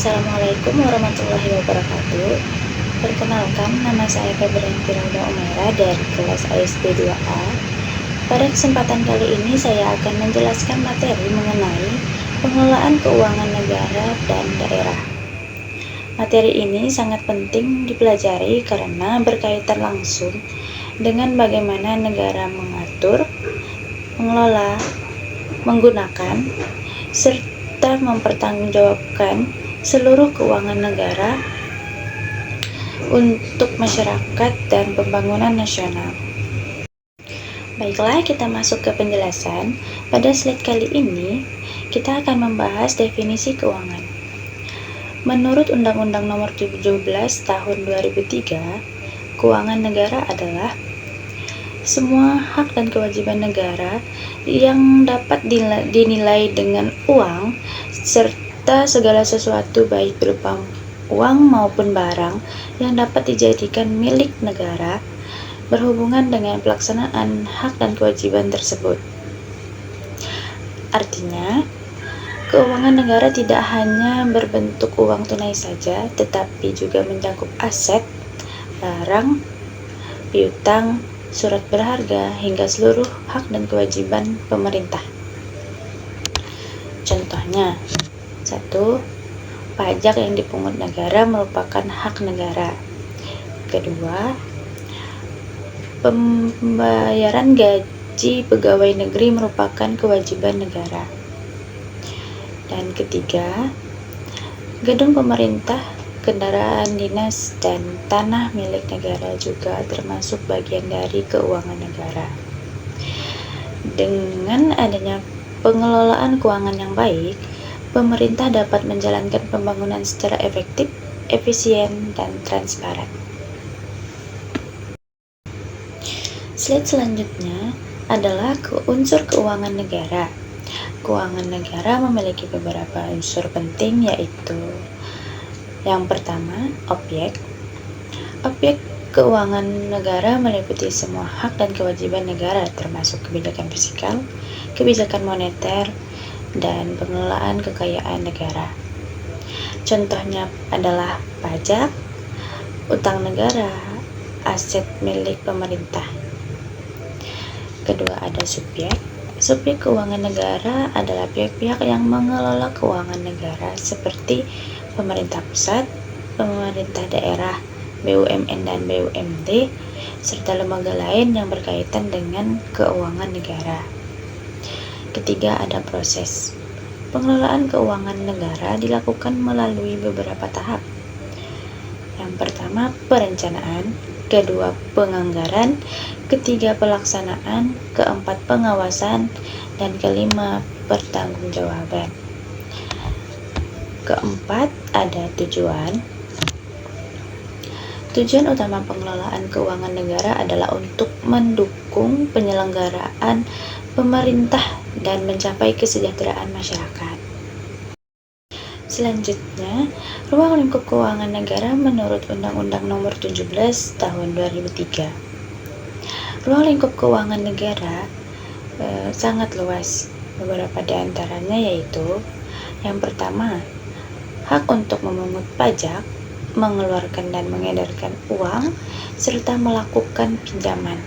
Assalamualaikum warahmatullahi wabarakatuh. Perkenalkan, nama saya Febrianti Rauda Umaira dari kelas ASD 2A. Pada kesempatan kali ini saya akan menjelaskan materi mengenai pengelolaan keuangan negara dan daerah. Materi ini sangat penting dipelajari karena berkaitan langsung dengan bagaimana negara mengatur, mengelola, menggunakan, serta mempertanggungjawabkan seluruh keuangan negara untuk masyarakat dan pembangunan nasional. Baiklah, kita masuk ke penjelasan. Pada slide kali ini, kita akan membahas definisi keuangan. Menurut Undang-Undang Nomor 17 Tahun 2003, keuangan negara adalah semua hak dan kewajiban negara yang dapat dinilai dengan uang serta segala sesuatu baik berupa uang maupun barang yang dapat dijadikan milik negara berhubungan dengan pelaksanaan hak dan kewajiban tersebut. Artinya, keuangan negara tidak hanya berbentuk uang tunai saja, tetapi juga mencakup aset, barang, piutang, surat berharga, hingga seluruh hak dan kewajiban pemerintah. Contohnya, 1. Pajak yang dipungut negara merupakan hak negara. Kedua, pembayaran gaji pegawai negeri merupakan kewajiban negara. Dan ketiga, gedung pemerintah, kendaraan dinas, dan tanah milik negara juga termasuk bagian dari keuangan negara. Dengan adanya pengelolaan keuangan yang baik, pemerintah dapat menjalankan pembangunan secara efektif, efisien, dan transparan. Slide selanjutnya adalah unsur keuangan negara. Keuangan negara memiliki beberapa unsur penting, yaitu yang pertama, objek. Objek keuangan negara meliputi semua hak dan kewajiban negara, termasuk kebijakan fiskal, kebijakan moneter, dan pengelolaan kekayaan negara. Contohnya adalah pajak, utang negara, aset milik pemerintah. Kedua, ada subjek. Subjek keuangan negara adalah pihak-pihak yang mengelola keuangan negara seperti pemerintah pusat, pemerintah daerah, BUMN dan BUMD, serta lembaga lain yang berkaitan dengan keuangan negara. Ketiga, ada proses. Pengelolaan keuangan negara dilakukan melalui beberapa tahap. Yang pertama, perencanaan. Kedua, penganggaran. Ketiga, pelaksanaan. Keempat, pengawasan. Dan kelima, pertanggungjawaban. Keempat, ada tujuan. Tujuan utama pengelolaan keuangan negara adalah untuk mendukung penyelenggaraan pemerintah dan mencapai kesejahteraan masyarakat. Selanjutnya, ruang lingkup keuangan negara menurut Undang-Undang Nomor 17 Tahun 2003. Ruang lingkup keuangan negara sangat luas. Beberapa di antaranya yaitu yang pertama, hak untuk memungut pajak, mengeluarkan dan mengedarkan uang, serta melakukan pinjaman.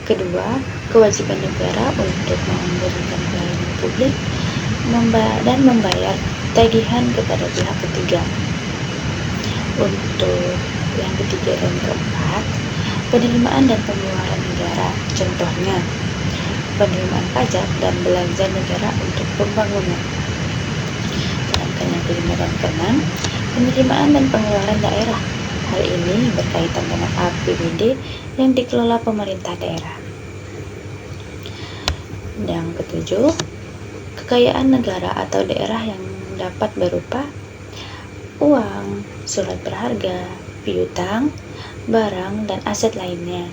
Kedua, kewajiban negara untuk memberikan pelayanan publik dan membayar tagihan kepada pihak ketiga. Untuk yang ketiga dan keempat, penerimaan dan pengeluaran negara. Contohnya, penerimaan pajak dan belanja negara untuk pembangunan. Sedangkan yang kelima dan keenam, penerimaan dan pengeluaran daerah. Hal ini berkaitan dengan APBD yang dikelola pemerintah daerah. Yang ketujuh, kekayaan negara atau daerah yang dapat berupa uang, surat berharga, piutang, barang, dan aset lainnya.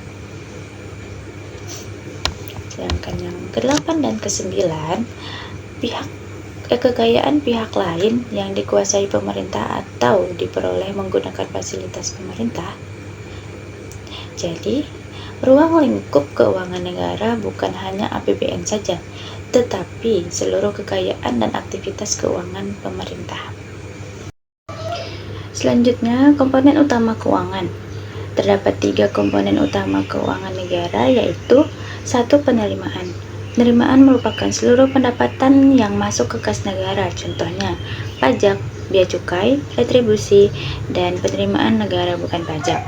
Sedangkan yang ke-8 dan ke-9, kekayaan pihak lain yang dikuasai pemerintah atau diperoleh menggunakan fasilitas pemerintah. Jadi, ruang lingkup keuangan negara bukan hanya APBN saja, tetapi seluruh kekayaan dan aktivitas keuangan pemerintah. Selanjutnya, komponen utama keuangan. Terdapat 3 komponen utama keuangan negara, yaitu 1. Penerimaan. Penerimaan merupakan seluruh pendapatan yang masuk ke kas negara, contohnya pajak, bea cukai, retribusi, dan penerimaan negara bukan pajak.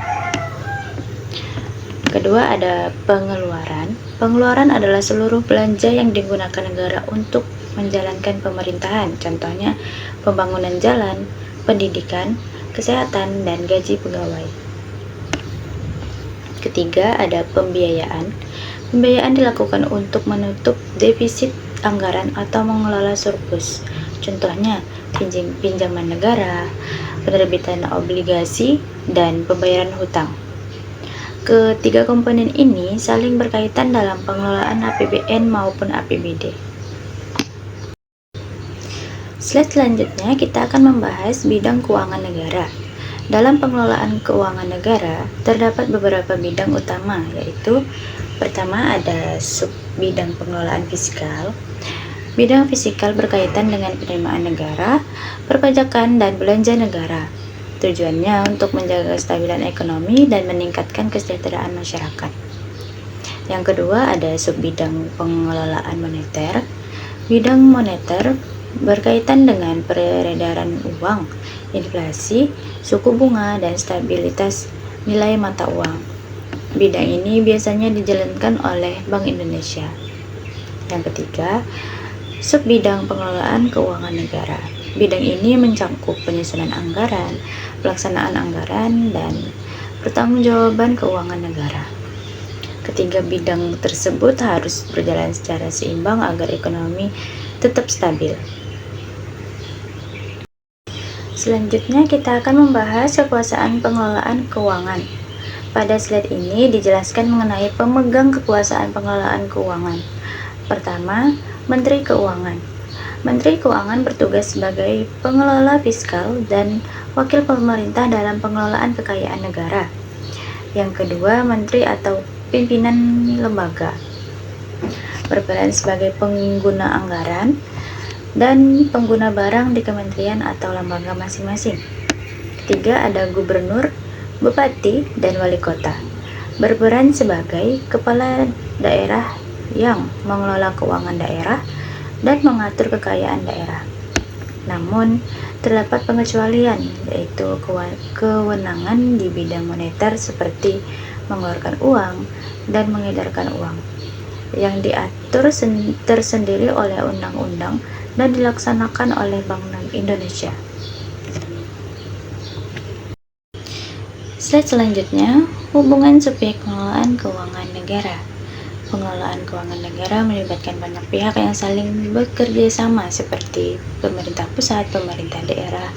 Kedua, ada pengeluaran. Pengeluaran adalah seluruh belanja yang digunakan negara untuk menjalankan pemerintahan, contohnya pembangunan jalan, pendidikan, kesehatan, dan gaji pegawai. Ketiga, ada pembiayaan. Pembiayaan dilakukan untuk menutup defisit anggaran atau mengelola surplus. Contohnya, pinjaman negara, penerbitan obligasi, dan pembayaran hutang. Ketiga komponen ini saling berkaitan dalam pengelolaan APBN maupun APBD. Slide selanjutnya kita akan membahas bidang keuangan negara. Dalam pengelolaan keuangan negara, terdapat beberapa bidang utama, yaitu pertama ada sub bidang pengelolaan fiskal. Bidang fiskal berkaitan dengan penerimaan negara, perpajakan, dan belanja negara. Tujuannya untuk menjaga kestabilan ekonomi dan meningkatkan kesejahteraan masyarakat. Yang kedua ada sub bidang pengelolaan moneter. Bidang moneter berkaitan dengan peredaran uang, inflasi, suku bunga, dan stabilitas nilai mata uang. Bidang ini biasanya dijalankan oleh Bank Indonesia. Yang ketiga, sub bidang pengelolaan keuangan negara. Bidang ini mencakup penyusunan anggaran, pelaksanaan anggaran, dan pertanggungjawaban keuangan negara. Ketiga bidang tersebut harus berjalan secara seimbang agar ekonomi tetap stabil. Selanjutnya kita akan membahas kekuasaan pengelolaan keuangan. Pada slide ini dijelaskan mengenai pemegang kekuasaan pengelolaan keuangan. Pertama, Menteri Keuangan. Menteri Keuangan bertugas sebagai pengelola fiskal dan wakil pemerintah dalam pengelolaan kekayaan negara. Yang kedua, Menteri atau pimpinan lembaga. Berperan sebagai pengguna anggaran dan pengguna barang di kementerian atau lembaga masing-masing. Ketiga, ada Gubernur, Bupati, dan Wali Kota. Berperan sebagai kepala daerah yang mengelola keuangan daerah dan mengatur kekayaan daerah. Namun, terdapat pengecualian, yaitu kewenangan di bidang moneter seperti mengeluarkan uang dan mengedarkan uang, yang diatur tersendiri oleh undang-undang dan dilaksanakan oleh Bank Indonesia. Slide selanjutnya, hubungan subjek pengelolaan keuangan negara. Pengelolaan keuangan negara melibatkan banyak pihak yang saling bekerja sama seperti pemerintah pusat, pemerintah daerah,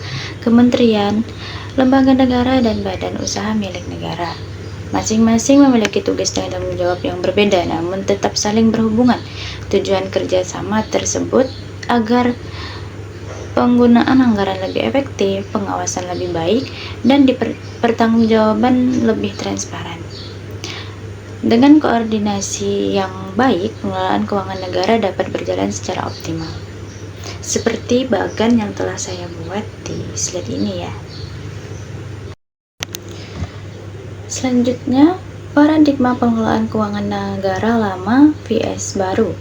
kementerian, lembaga negara, dan badan usaha milik negara. Masing-masing memiliki tugas dan tanggung jawab yang berbeda namun tetap saling berhubungan. Tujuan kerjasama tersebut agar penggunaan anggaran lebih efektif, pengawasan lebih baik, dan pertanggungjawaban lebih transparan. Dengan koordinasi yang baik, pengelolaan keuangan negara dapat berjalan secara optimal. Seperti bagan yang telah saya buat di slide ini ya. Selanjutnya, paradigma pengelolaan keuangan negara lama vs baru.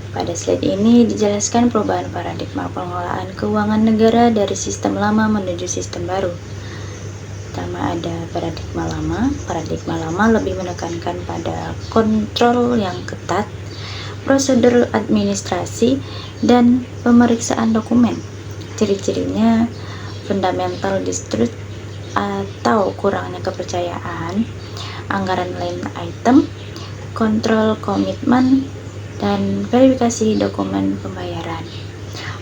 Pada slide ini dijelaskan perubahan paradigma pengelolaan keuangan negara dari sistem lama menuju sistem baru. Pertama ada paradigma lama. Paradigma lama lebih menekankan pada kontrol yang ketat, prosedur administrasi, dan pemeriksaan dokumen. Ciri-cirinya fundamental distrust atau kurangnya kepercayaan, anggaran line item, kontrol komitmen, dan verifikasi dokumen pembayaran.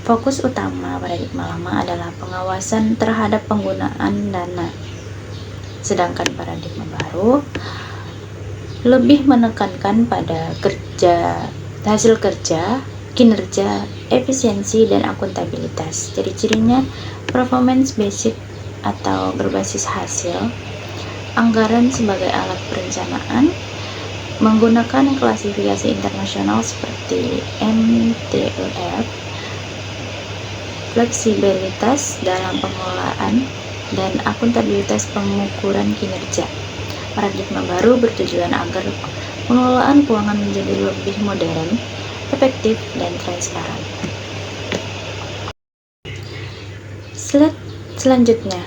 Fokus utama paradigma lama adalah pengawasan terhadap penggunaan dana. Sedangkan paradigma baru lebih menekankan pada hasil kerja, kinerja, efisiensi, dan akuntabilitas. Ciri-cirinya performance based atau berbasis hasil, anggaran sebagai alat perencanaan, menggunakan klasifikasi internasional seperti MTUF, fleksibilitas dalam pengelolaan, dan akuntabilitas pengukuran kinerja. Paradigma baru bertujuan agar pengelolaan keuangan menjadi lebih modern, efektif, dan transparan. Slide selanjutnya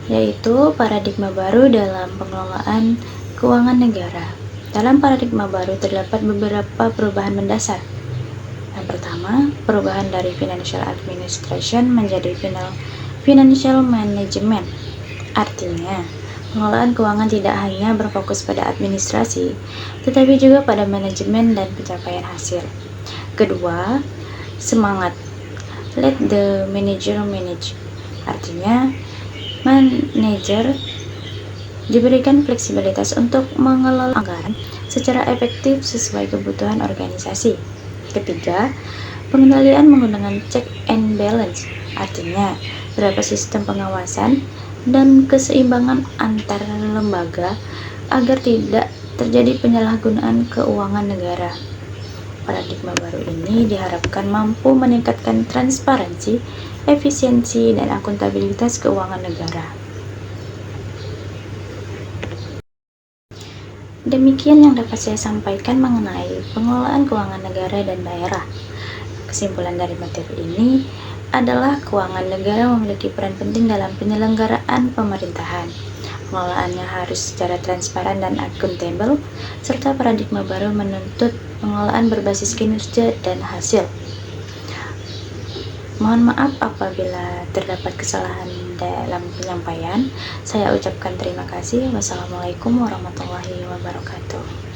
yaitu paradigma baru dalam pengelolaan keuangan negara. Dalam paradigma baru terdapat beberapa perubahan mendasar. Yang pertama, perubahan dari financial administration menjadi financial management. Artinya, pengelolaan keuangan tidak hanya berfokus pada administrasi, tetapi juga pada manajemen dan pencapaian hasil. Kedua, semangat. Let the manager manage. Artinya, manajer diberikan fleksibilitas untuk mengelola anggaran secara efektif sesuai kebutuhan organisasi. Ketiga, pengendalian menggunakan check and balance, artinya beberapa sistem pengawasan dan keseimbangan antar lembaga agar tidak terjadi penyalahgunaan keuangan negara. Paradigma baru ini diharapkan mampu meningkatkan transparansi, efisiensi, dan akuntabilitas keuangan negara. Demikian yang dapat saya sampaikan mengenai pengelolaan keuangan negara dan daerah. Kesimpulan dari materi ini adalah keuangan negara memiliki peran penting dalam penyelenggaraan pemerintahan. Pengelolaannya harus secara transparan dan akuntabel, serta paradigma baru menuntut pengelolaan berbasis kinerja dan hasil. Mohon maaf apabila terdapat kesalahan dalam penyampaian. Saya ucapkan terima kasih. Wassalamualaikum warahmatullahi wabarakatuh.